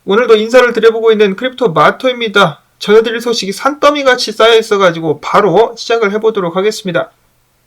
오늘도 인사를 드려보고 있는 크립토 마토입니다. 전해드릴 소식이 산더미같이 쌓여있어가지고 바로 시작을 해보도록 하겠습니다.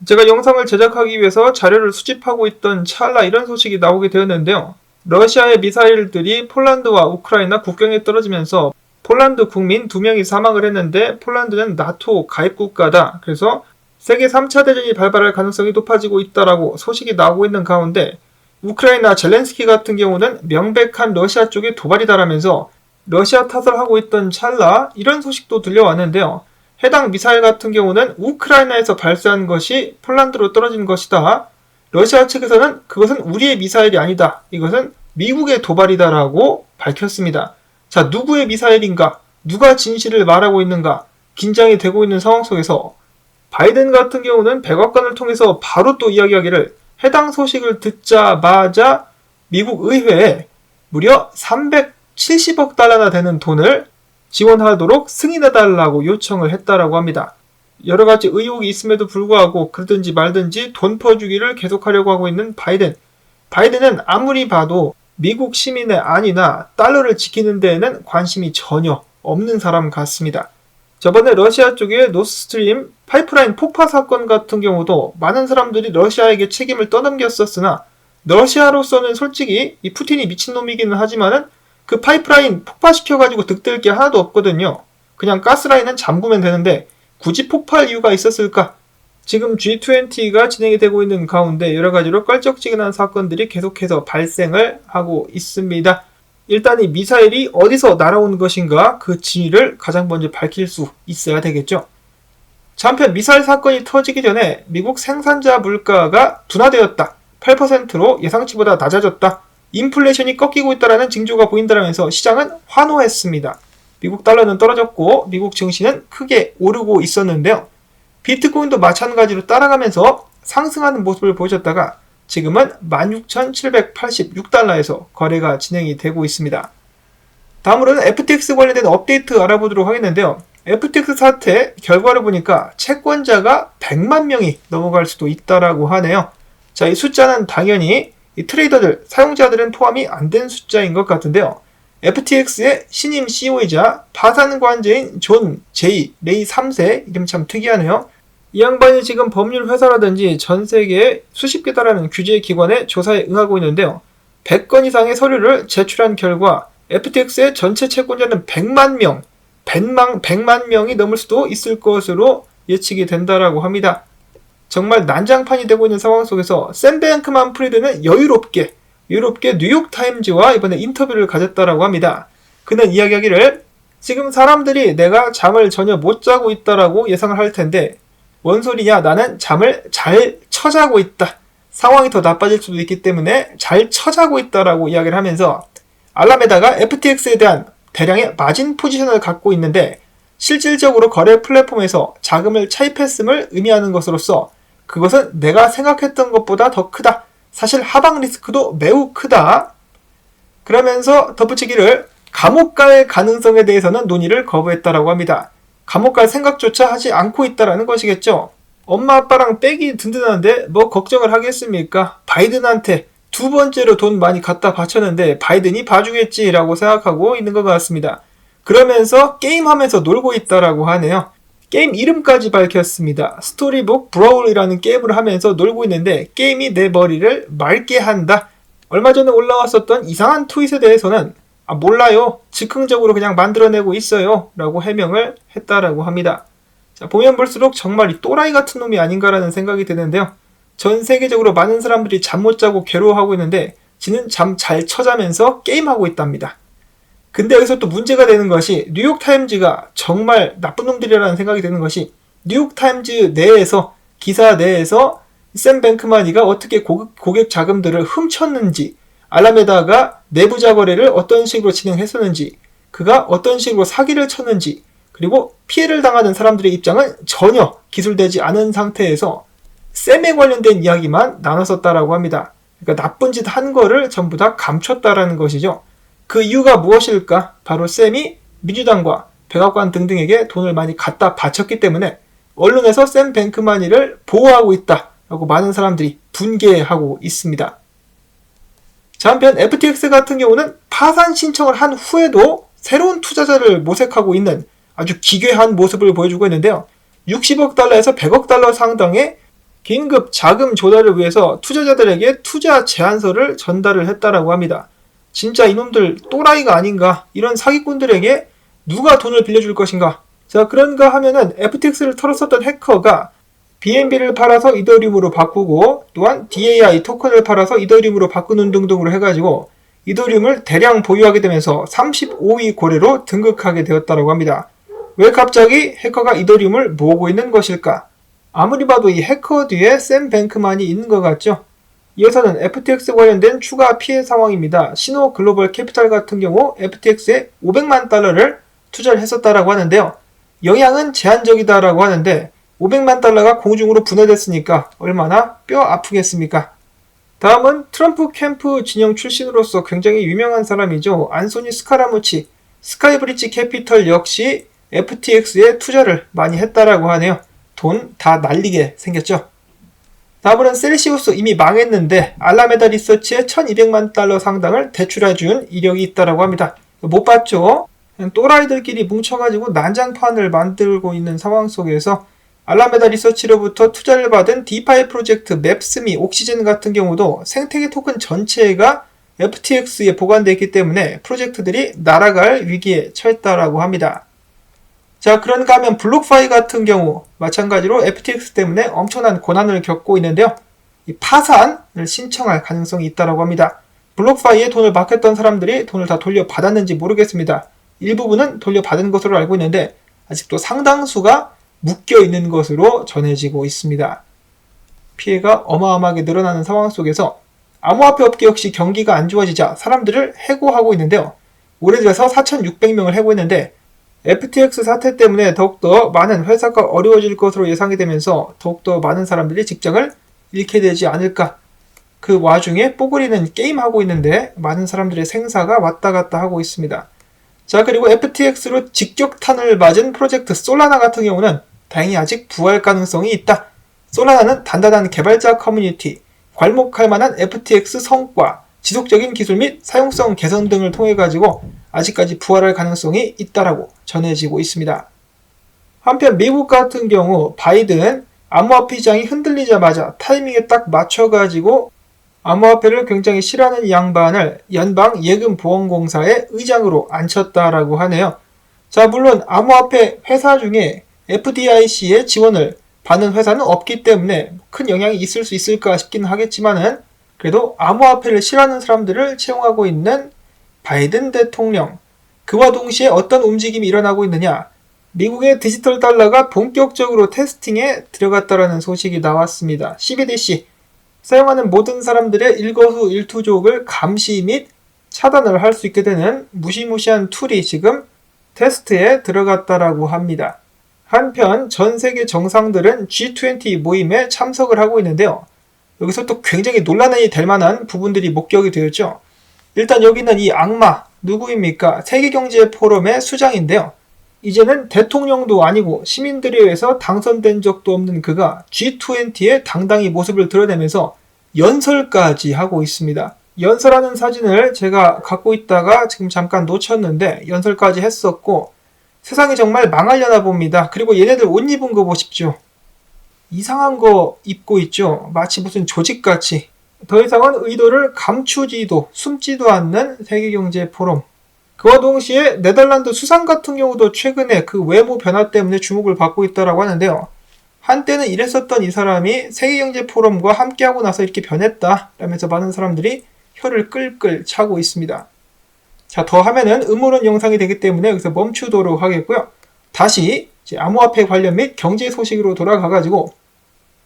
제가 영상을 제작하기 위해서 자료를 수집하고 있던 찰나 이런 소식이 나오게 되었는데요. 러시아의 미사일들이 폴란드와 우크라이나 국경에 떨어지면서 폴란드 국민 2명이 사망을 했는데 폴란드는 나토 가입 국가다. 그래서 세계 3차 대전이 발발할 가능성이 높아지고 있다라고 소식이 나오고 있는 가운데 우크라이나 젤렌스키 같은 경우는 명백한 러시아 쪽의 도발이다라면서 러시아 탓을 하고 있던 찰나 이런 소식도 들려왔는데요. 해당 미사일 같은 경우는 우크라이나에서 발사한 것이 폴란드로 떨어진 것이다. 러시아 측에서는 그것은 우리의 미사일이 아니다. 이것은 미국의 도발이다라고 밝혔습니다. 자, 누구의 미사일인가? 누가 진실을 말하고 있는가? 긴장이 되고 있는 상황 속에서 바이든 같은 경우는 백악관을 통해서 바로 또 이야기하기를 해당 소식을 듣자마자 미국 의회에 무려 370억 달러나 되는 돈을 지원하도록 승인해달라고 요청을 했다라고 합니다. 여러가지 의혹이 있음에도 불구하고 그러든지 말든지 돈 퍼주기를 계속하려고 하고 있는 바이든. 바이든은 아무리 봐도 미국 시민의 안위나 달러를 지키는 데에는 관심이 전혀 없는 사람 같습니다. 저번에 러시아 쪽의 노스트림 파이프라인 폭파 사건 같은 경우도 많은 사람들이 러시아에게 책임을 떠넘겼었으나 러시아로서는 솔직히 이 푸틴이 미친놈이기는 하지만은 그 파이프라인 폭파시켜가지고 득될 게 하나도 없거든요. 그냥 가스라인은 잠그면 되는데 굳이 폭파할 이유가 있었을까? 지금 G20가 진행이 되고 있는 가운데 여러가지로 껄쩍지근한 사건들이 계속해서 발생을 하고 있습니다. 일단 이 미사일이 어디서 날아온 것인가 그 진위를 가장 먼저 밝힐 수 있어야 되겠죠. 자, 한편 미사일 사건이 터지기 전에 미국 생산자 물가가 둔화되었다. 8%로 예상치보다 낮아졌다. 인플레이션이 꺾이고 있다는 징조가 보인다면서 시장은 환호했습니다. 미국 달러는 떨어졌고 미국 증시는 크게 오르고 있었는데요. 비트코인도 마찬가지로 따라가면서 상승하는 모습을 보여줬다가 지금은 16,786달러에서 거래가 진행이 되고 있습니다. 다음으로는 FTX 관련된 업데이트 알아보도록 하겠는데요. FTX 사태 결과를 보니까 채권자가 100만 명이 넘어갈 수도 있다라고 하네요. 자, 이 숫자는 당연히 이 트레이더들, 사용자들은 포함이 안 된 숫자인 것 같은데요. FTX의 신임 CEO이자 파산관제인 존 제이 레이 3세, 이름 참 특이하네요. 이 양반이 지금 법률 회사라든지 전 세계에 수십 개 달하는 규제 기관의 조사에 응하고 있는데요. 100건 이상의 서류를 제출한 결과 FTX의 전체 채권자는 100만 명이 넘을 수도 있을 것으로 예측이 된다라고 합니다. 정말 난장판이 되고 있는 상황 속에서 샘 뱅크만 프리드는 여유롭게 뉴욕타임즈와 이번에 인터뷰를 가졌다라고 합니다. 그는 이야기하기를 지금 사람들이 내가 잠을 전혀 못 자고 있다라고 예상을 할 텐데 뭔 소리냐, 나는 잠을 잘 쳐자고 있다. 상황이 더 나빠질 수도 있기 때문에 잘 쳐자고 있다라고 이야기를 하면서 알람에다가 FTX에 대한 대량의 마진 포지션을 갖고 있는데 실질적으로 거래 플랫폼에서 자금을 차입했음을 의미하는 것으로서 그것은 내가 생각했던 것보다 더 크다. 사실 하방 리스크도 매우 크다. 그러면서 덧붙이기를 감옥 갈 가능성에 대해서는 논의를 거부했다라고 합니다. 감옥 갈 생각조차 하지 않고 있다라는 것이겠죠. 엄마 아빠랑 빽이 든든한데 뭐 걱정을 하겠습니까? 바이든한테 두 번째로 돈 많이 갖다 바쳤는데 바이든이 봐주겠지라고 생각하고 있는 것 같습니다. 그러면서 게임하면서 놀고 있다라고 하네요. 게임 이름까지 밝혔습니다. 스토리북 브라울이라는 게임을 하면서 놀고 있는데 게임이 내 머리를 맑게 한다. 얼마 전에 올라왔었던 이상한 트윗에 대해서는 몰라요. 즉흥적으로 그냥 만들어내고 있어요. 라고 해명을 했다라고 합니다. 자, 보면 볼수록 정말 이 또라이 같은 놈이 아닌가라는 생각이 드는데요. 전 세계적으로 많은 사람들이 잠 못 자고 괴로워하고 있는데 지는 잠 잘 쳐자면서 게임하고 있답니다. 근데 여기서 또 문제가 되는 것이 뉴욕타임즈가 정말 나쁜 놈들이라는 생각이 드는 것이 뉴욕타임즈 내에서 기사 내에서 샘 뱅크마니가 어떻게 고객 자금들을 훔쳤는지 알람에다가 내부자 거래를 어떤 식으로 진행했었는지 그가 어떤 식으로 사기를 쳤는지 그리고 피해를 당하는 사람들의 입장은 전혀 기술되지 않은 상태에서 샘에 관련된 이야기만 나눴었다라고 합니다. 그러니까 나쁜 짓 한 거를 전부 다 감췄다라는 것이죠. 그 이유가 무엇일까? 바로 샘이 민주당과 백악관 등등에게 돈을 많이 갖다 바쳤기 때문에 언론에서 샘 뱅크마니를 보호하고 있다라고 많은 사람들이 분개하고 있습니다. 자, 한편 FTX 같은 경우는 파산 신청을 한 후에도 새로운 투자자를 모색하고 있는 아주 기괴한 모습을 보여주고 있는데요. 60억 달러에서 100억 달러 상당의 긴급 자금 조달을 위해서 투자자들에게 투자 제안서를 전달을 했다라고 합니다. 진짜 이놈들 또라이가 아닌가? 이런 사기꾼들에게 누가 돈을 빌려줄 것인가? 자, 그런가 하면은 FTX를 털었었던 해커가 BNB를 팔아서 이더리움으로 바꾸고 또한 DAI 토큰을 팔아서 이더리움으로 바꾸는 등등으로 해가지고 이더리움을 대량 보유하게 되면서 35위 고래로 등극하게 되었다고 합니다. 왜 갑자기 해커가 이더리움을 모으고 있는 것일까? 아무리 봐도 이 해커 뒤에 샘 뱅크만이 있는 것 같죠? 이어서는 FTX 관련된 추가 피해 상황입니다. 시노 글로벌 캐피탈 같은 경우 FTX에 500만 달러를 투자를 했었다라고 하는데요. 영향은 제한적이다라고 하는데 500만 달러가 공중으로 분해됐으니까 얼마나 뼈 아프겠습니까? 다음은 트럼프 캠프 진영 출신으로서 굉장히 유명한 사람이죠. 안소니 스카라무치, 스카이브리지 캐피털 역시 FTX에 투자를 많이 했다라고 하네요. 돈 다 날리게 생겼죠. 다음은 셀시우스 이미 망했는데 알라메다 리서치에 1200만 달러 상당을 대출해준 이력이 있다라고 합니다. 못 봤죠? 또라이들끼리 뭉쳐가지고 난장판을 만들고 있는 상황 속에서 알라메다 리서치로부터 투자를 받은 디파이 프로젝트 맵스미 옥시즌 같은 경우도 생태계 토큰 전체가 FTX에 보관되어 있기 때문에 프로젝트들이 날아갈 위기에 처했다라고 합니다. 자, 그런가 하면 블록파이 같은 경우 마찬가지로 FTX 때문에 엄청난 고난을 겪고 있는데요. 이 파산을 신청할 가능성이 있다고 합니다. 블록파이에 돈을 맡겼던 사람들이 돈을 다 돌려받았는지 모르겠습니다. 일부분은 돌려받은 것으로 알고 있는데 아직도 상당수가 묶여 있는 것으로 전해지고 있습니다. 피해가 어마어마하게 늘어나는 상황 속에서 암호화폐 업계 역시 경기가 안 좋아지자 사람들을 해고하고 있는데요. 올해 들어서 4,600명을 해고했는데 FTX 사태 때문에 더욱더 많은 회사가 어려워질 것으로 예상이 되면서 더욱더 많은 사람들이 직장을 잃게 되지 않을까. 그 와중에 뽀글이는 게임하고 있는데 많은 사람들의 생사가 왔다 갔다 하고 있습니다. 자, 그리고 FTX로 직격탄을 맞은 프로젝트 솔라나 같은 경우는 다행히 아직 부활 가능성이 있다. 솔라나는 단단한 개발자 커뮤니티, 괄목할 만한 FTX 성과, 지속적인 기술 및 사용성 개선 등을 통해 가지고 아직까지 부활할 가능성이 있다라고 전해지고 있습니다. 한편 미국 같은 경우 바이든 암호화폐 시장이 흔들리자마자 타이밍에 딱 맞춰가지고 암호화폐를 굉장히 싫어하는 양반을 연방예금보험공사의 의장으로 앉혔다라고 하네요. 자, 물론 암호화폐 회사 중에 FDIC의 지원을 받는 회사는 없기 때문에 큰 영향이 있을 수 있을까 싶긴 하겠지만은 그래도 암호화폐를 싫어하는 사람들을 채용하고 있는 바이든 대통령, 그와 동시에 어떤 움직임이 일어나고 있느냐? 미국의 디지털 달러가 본격적으로 테스팅에 들어갔다라는 소식이 나왔습니다. CBDC, 사용하는 모든 사람들의 일거수일투족을 감시 및 차단을 할 수 있게 되는 무시무시한 툴이 지금 테스트에 들어갔다라고 합니다. 한편 전 세계 정상들은 G20 모임에 참석을 하고 있는데요. 여기서 또 굉장히 논란이 될 만한 부분들이 목격이 되었죠. 일단 여기는 이 악마 누구입니까? 세계경제포럼의 수장인데요. 이제는 대통령도 아니고 시민들에 의해서 당선된 적도 없는 그가 G20에 당당히 모습을 드러내면서 연설까지 하고 있습니다. 연설하는 사진을 제가 갖고 있다가 지금 잠깐 놓쳤는데 연설까지 했었고 세상이 정말 망하려나 봅니다. 그리고 얘네들 옷 입은 거 보십시오. 이상한 거 입고 있죠. 마치 무슨 조직같이. 더 이상은 의도를 감추지도 숨지도 않는 세계경제포럼. 그와 동시에 네덜란드 수상 같은 경우도 최근에 그 외모 변화 때문에 주목을 받고 있다고 하는데요. 한때는 이랬었던 이 사람이 세계경제포럼과 함께하고 나서 이렇게 변했다 라면서 많은 사람들이 혀를 끌끌 차고 있습니다. 자, 더 하면은 음모론 영상이 되기 때문에 여기서 멈추도록 하겠고요. 다시 이제 암호화폐 관련 및 경제 소식으로 돌아가가지고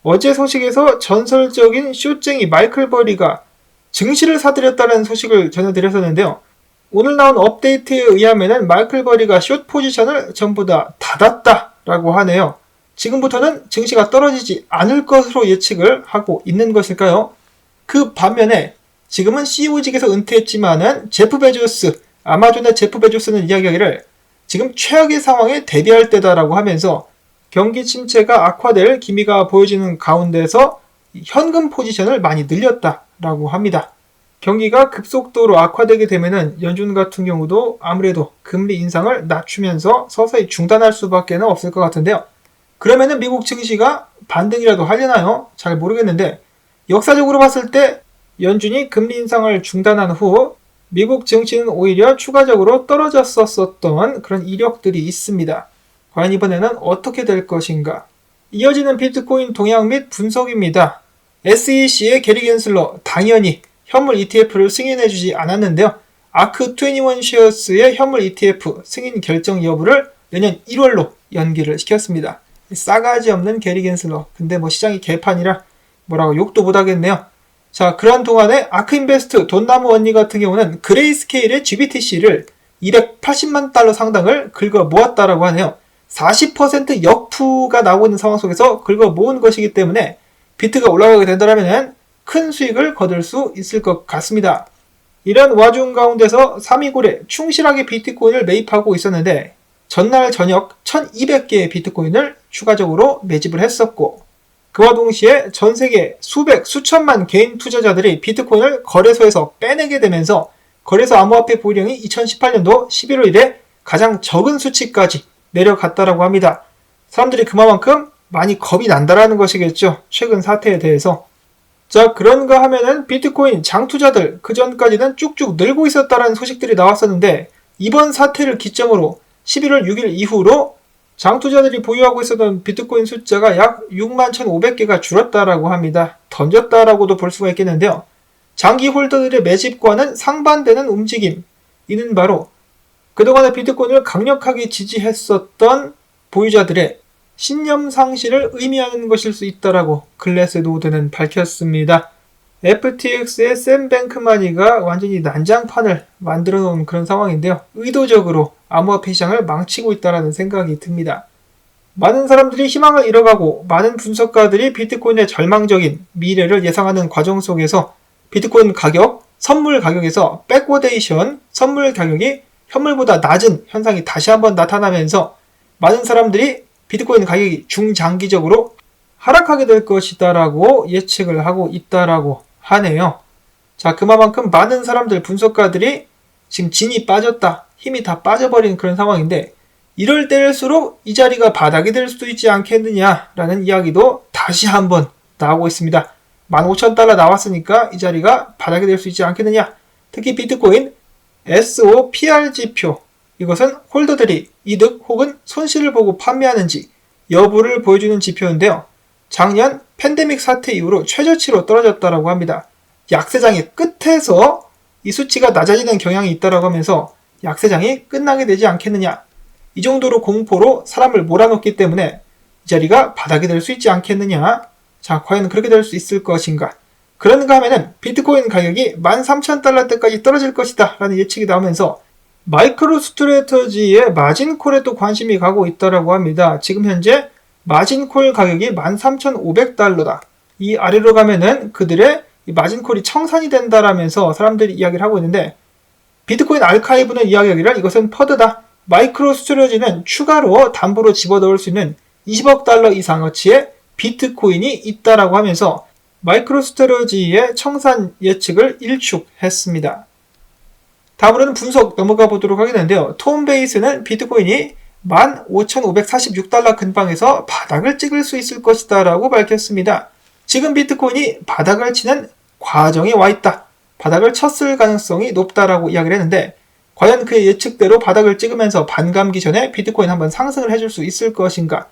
어제 소식에서 전설적인 숏쟁이 마이클 버리가 증시를 사들였다는 소식을 전해드렸었는데요. 오늘 나온 업데이트에 의하면 마이클 버리가 숏 포지션을 전부 다 닫았다라고 하네요. 지금부터는 증시가 떨어지지 않을 것으로 예측을 하고 있는 것일까요? 그 반면에 지금은 CEO직에서 은퇴했지만은 제프 베조스, 아마존의 제프 베조스는 이야기하기를 지금 최악의 상황에 대비할 때다라고 하면서 경기 침체가 악화될 기미가 보여지는 가운데서 현금 포지션을 많이 늘렸다라고 합니다. 경기가 급속도로 악화되게 되면은 연준 같은 경우도 아무래도 금리 인상을 낮추면서 서서히 중단할 수밖에 없을 것 같은데요. 그러면은 미국 증시가 반등이라도 하려나요? 잘 모르겠는데 역사적으로 봤을 때 연준이 금리 인상을 중단한 후 미국 증시는 오히려 추가적으로 떨어졌었던 그런 이력들이 있습니다. 과연 이번에는 어떻게 될 것인가? 이어지는 비트코인 동향 및 분석입니다. SEC의 게리 겐슬러 당연히 현물 ETF를 승인해주지 않았는데요. 아크21 쉐어스의 현물 ETF 승인 결정 여부를 내년 1월로 연기를 시켰습니다. 싸가지 없는 게리 겐슬러. 근데 시장이 개판이라 뭐라고 욕도 못하겠네요. 자, 그런 동안에 아크인베스트 돈나무 언니 같은 경우는 그레이스케일의 GBTC를 280만 달러 상당을 긁어 모았다라고 하네요. 40% 역푸가 나오고 있는 상황 속에서 긁어 모은 것이기 때문에 비트가 올라가게 된다면 큰 수익을 거둘 수 있을 것 같습니다. 이런 와중 가운데서 3위골에 충실하게 비트코인을 매입하고 있었는데 전날 저녁 1200개의 비트코인을 추가적으로 매집을 했었고 그와 동시에 전 세계 수천만 개인 투자자들이 비트코인을 거래소에서 빼내게 되면서 거래소 암호화폐 보유량이 2018년도 11월 이래 가장 적은 수치까지 내려갔다라고 합니다. 사람들이 그만큼 많이 겁이 난다라는 것이겠죠. 최근 사태에 대해서. 자, 그런가 하면은 비트코인 장투자들 그전까지는 쭉쭉 늘고 있었다라는 소식들이 나왔었는데 이번 사태를 기점으로 11월 6일 이후로 장투자들이 보유하고 있었던 비트코인 숫자가 약 61,500개가 줄었다라고 합니다. 던졌다라고도 볼 수가 있겠는데요. 장기 홀더들의 매집과는 상반되는 움직임. 이는 바로 그동안의 비트코인을 강력하게 지지했었던 보유자들의 신념 상실을 의미하는 것일 수 있다라고 글래스노드는 밝혔습니다. FTX의 샘 뱅크마니가 완전히 난장판을 만들어 놓은 그런 상황인데요. 의도적으로 암호화폐 시장을 망치고 있다는 생각이 듭니다. 많은 사람들이 희망을 잃어가고 많은 분석가들이 비트코인의 절망적인 미래를 예상하는 과정 속에서 비트코인 가격, 선물 가격에서 백워데이션, 선물 가격이 현물보다 낮은 현상이 다시 한번 나타나면서 많은 사람들이 비트코인 가격이 중장기적으로 하락하게 될 것이다라고 예측을 하고 있다라고 하네요. 자, 그만큼 많은 사람들, 분석가들이 지금 진이 빠졌다, 힘이 다 빠져버린 그런 상황인데 이럴 때일수록 이 자리가 바닥이 될 수도 있지 않겠느냐라는 이야기도 다시 한번 나오고 있습니다. 15,000달러 나왔으니까 이 자리가 바닥이 될 수 있지 않겠느냐. 특히 비트코인 SOPR 지표, 이것은 홀더들이 이득 혹은 손실을 보고 판매하는지 여부를 보여주는 지표인데요. 작년 팬데믹 사태 이후로 최저치로 떨어졌다고 합니다. 약세장의 끝에서 이 수치가 낮아지는 경향이 있다고 하면서 약세장이 끝나게 되지 않겠느냐. 이 정도로 공포로 사람을 몰아넣기 때문에 이 자리가 바닥이 될 수 있지 않겠느냐. 자, 과연 그렇게 될 수 있을 것인가. 그런가 하면은 비트코인 가격이 13,000달러대까지 떨어질 것이다 라는 예측이 나오면서 마이크로 스트레터지의 마진콜에 또 관심이 가고 있다고 합니다. 지금 현재 마진콜 가격이 13,500달러다. 이 아래로 가면은 그들의 마진콜이 청산이 된다라면서 사람들이 이야기를 하고 있는데 비트코인 아카이브는 이야기하기를 이것은 퍼드다. 마이크로 스트레터지는 추가로 담보로 집어넣을 수 있는 20억 달러 이상어치의 비트코인이 있다라고 하면서 마이크로 스트레터지의 청산 예측을 일축했습니다. 다음으로는 분석 넘어가 보도록 하겠는데요. 톰베이스는 비트코인이 15,546달러 근방에서 바닥을 찍을 수 있을 것이다 라고 밝혔습니다. 지금 비트코인이 바닥을 치는 과정에 와 있다. 바닥을 쳤을 가능성이 높다라고 이야기를 했는데 과연 그의 예측대로 바닥을 찍으면서 반감기 전에 비트코인 한번 상승을 해줄 수 있을 것인가.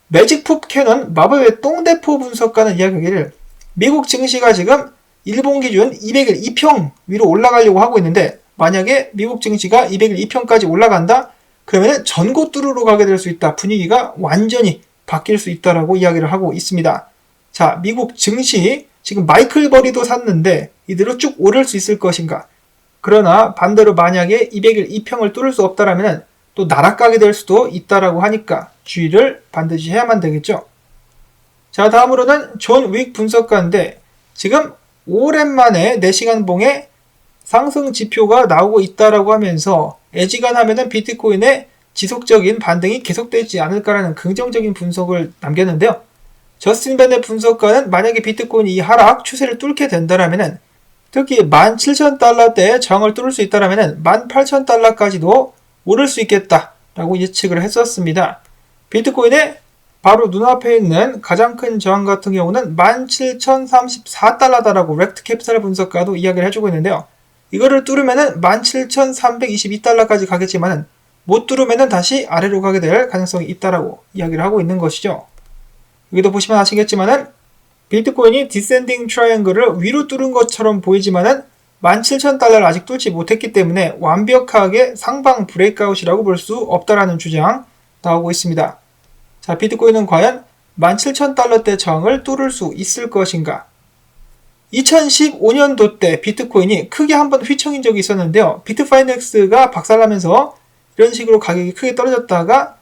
매직풋 캐넌 마법의 똥대포 분석가는 이야기하기를 미국 증시가 지금 일본 기준 200일 2평 위로 올라가려고 하고 있는데 만약에 미국 증시가 200일 2평까지 올라간다? 그러면 전고 뚜루로 가게 될 수 있다. 분위기가 완전히 바뀔 수 있다라고 이야기를 하고 있습니다. 자, 미국 증시 지금 마이클 버리도 샀는데 이대로 쭉 오를 수 있을 것인가? 그러나 반대로 만약에 200일 2평을 뚫을 수 없다라면 또 나락가게 될 수도 있다라고 하니까 주의를 반드시 해야만 되겠죠. 자, 다음으로는 존 윅 분석가인데 지금 오랜만에 4시간 봉에 상승 지표가 나오고 있다라고 하면서 애지간하면은 비트코인의 지속적인 반등이 계속되지 않을까라는 긍정적인 분석을 남겼는데요. 저스틴 벤의 분석가는 만약에 비트코인이 이 하락 추세를 뚫게 된다라면은 특히 17,000달러대의 저항을 뚫을 수 있다면 18,000달러까지도 오를 수 있겠다라고 예측을 했었습니다. 비트코인의 바로 눈앞에 있는 가장 큰 저항 같은 경우는 17,034달러다라고 렉트캐피탈 분석가도 이야기를 해주고 있는데요. 이거를 뚫으면은 17,322달러까지 가겠지만은 못 뚫으면은 다시 아래로 가게 될 가능성이 있다라고 이야기를 하고 있는 것이죠. 여기도 보시면 아시겠지만은 비트코인이 디센딩 트라이앵글을 위로 뚫은 것처럼 보이지만은 17,000달러를 아직 뚫지 못했기 때문에 완벽하게 상방 브레이크아웃이라고 볼 수 없다라는 주장 나오고 있습니다. 자, 비트코인은 과연 17,000달러대 저항을 뚫을 수 있을 것인가? 2015년도 때 비트코인이 크게 한번 휘청인 적이 있었는데요. 비트파이넥스가 박살나면서 이런 식으로 가격이 크게 떨어졌다가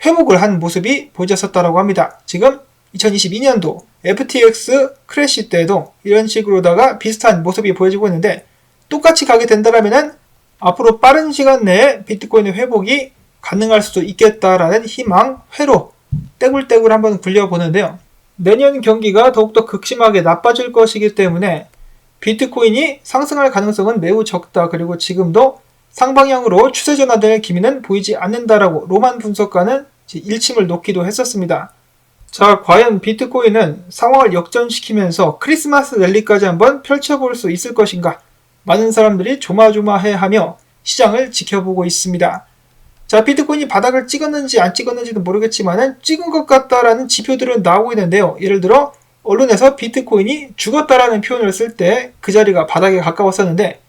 회복을 한 모습이 보여졌었다고 합니다. 지금 2022년도 FTX 크래시 때도 이런 식으로다가 비슷한 모습이 보여지고 있는데 똑같이 가게 된다면 앞으로 빠른 시간 내에 비트코인의 회복이 가능할 수도 있겠다라는 희망, 회로 떼굴떼굴 한번 굴려보는데요. 내년 경기가 더욱더 극심하게 나빠질 것이기 때문에 비트코인이 상승할 가능성은 매우 적다. 그리고 지금도 상방향으로 추세 전환될 기미는 보이지 않는다라고 로만 분석가는 일침을 놓기도 했었습니다. 자, 과연 비트코인은 상황을 역전시키면서 크리스마스 랠리까지 한번 펼쳐볼 수 있을 것인가? 많은 사람들이 조마조마해하며 시장을 지켜보고 있습니다. 자, 비트코인이 바닥을 찍었는지 안 찍었는지는 모르겠지만 찍은 것 같다라는 지표들은 나오고 있는데요. 예를 들어 언론에서 비트코인이 죽었다라는 표현을 쓸 때 그 자리가 바닥에 가까웠었는데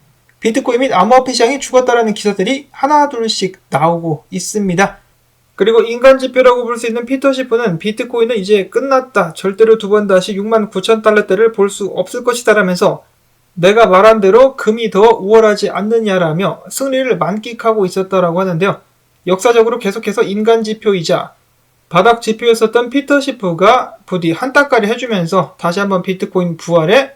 비트코인 및 암호화폐 시장이 죽었다라는 기사들이 하나 둘씩 나오고 있습니다. 그리고 인간 지표라고 볼 수 있는 피터 시프는 비트코인은 이제 끝났다. 절대로 두 번 다시 69,000달러대를 볼 수 없을 것이다 라면서 내가 말한 대로 금이 더 우월하지 않느냐라며 승리를 만끽하고 있었다라고 하는데요. 역사적으로 계속해서 인간 지표이자 바닥 지표였었던 피터 시프가 부디 한따까리 해주면서 다시 한번 비트코인 부활에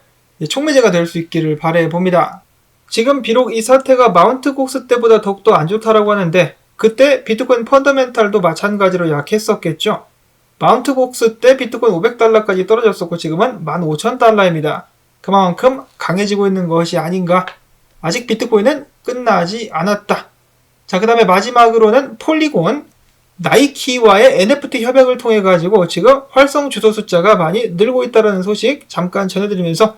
촉매제가 될 수 있기를 바라봅니다. 지금 비록 이 사태가 마운트 곡스 때보다 더욱더 안 좋다라고 하는데 그때 비트코인 펀더멘탈도 마찬가지로 약했었겠죠. 마운트 곡스 때 비트코인 500달러까지 떨어졌었고 지금은 15,000달러입니다. 그만큼 강해지고 있는 것이 아닌가. 아직 비트코인은 끝나지 않았다. 자, 그 다음에 마지막으로는 폴리곤, 나이키와의 NFT 협약을 통해 가지고 지금 활성 주소 숫자가 많이 늘고 있다는 소식 잠깐 전해드리면서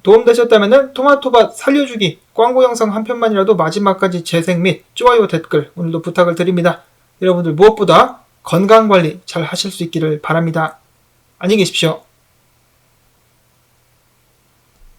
도움되셨다면 토마토밭 살려주기 광고 영상 한 편만이라도 마지막까지 재생 및 좋아요 댓글 오늘도 부탁을 드립니다. 여러분들 무엇보다 건강관리 잘 하실 수 있기를 바랍니다. 안녕히 계십시오.